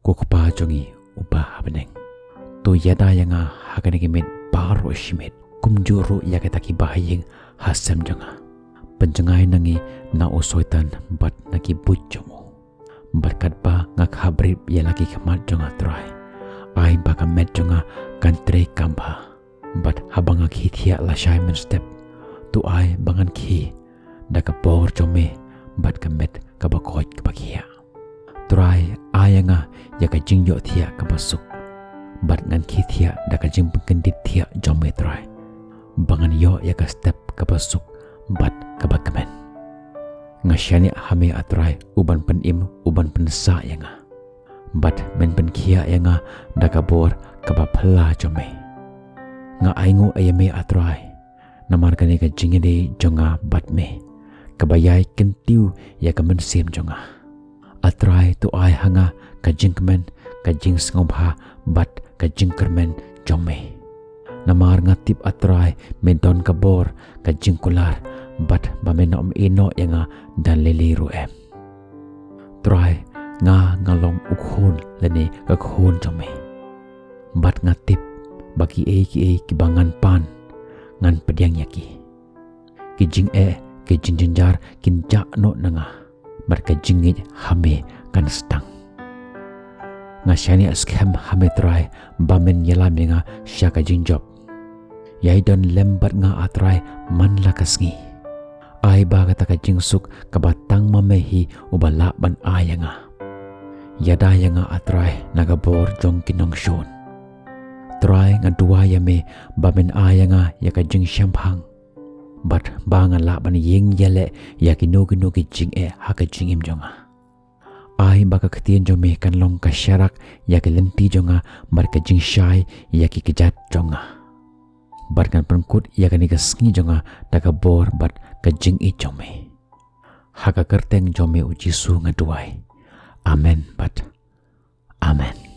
Kukupa jongi ubah habeneng. Tu yada yanga haganegi met baro shimet. Kumjuru yaketaki bahayeng hasem jonga. Penjengai nangi na usoitan bat naki bujomo. Berkat ba ngak habrib ya lagi kemat jonga trai. Ai baka met jonga kantre kamba. Bat habanga khithia la shaimen step. Tu ai bangan khi. Daka bor jome bat kamet kabakoit kabakia. Trai ayanga yaka jingyo thia kabasuk. Bat ngan khithia daka jing pengkendit thia jome trai. Bangan yo yaka step kabasuk bat kabakamen. Ngasyani hame atrai uban penim uban pensa yanga. Bat men penkia yanga dakabor kabapala jome. Nga aingu ayame atrai. Namargani ka jingede jonga bat me. Kabayai kentiu yaka mensim jonga. Atrai tu ai hanga ka jingkemen ka jing sngobha bat ka jingkermen jome. Namar ngatip atrai medon kabor ka jingkular bat bamenom ino yanga dan leliru em. Trai nga ngalong ukhun lene kakhun jome. Bat ngatip bagi ki kibangan pan ngan pediang yaki. Kijing kijing jenjar kinja no nanga bat kajingit hame kan stang. Ngasyani askem hame trai bamen yelam yanga syaka jinjob. Yai don lembat nga atrai man lakasngi. Ai ba kata ka jingsuk kabatang mamehi ubala ban ayanga. Yada yanga atrai nagabor jong kinong shon. Trai nga dua yame bamen ayanga yaka jing shamphang. Bat ba nga la ban yeng yele yakinogi jing haka jingim jonga. Ai ba ka ketien jome kan long ka syarak yakilenti jonga marka jing syai yaki kejat jonga. Bat kan pengkut ia kan igasngi jonga daga bor bat kajing i jome. Haka kerteng jome ujisu ngaduai. Amen bat. Amen.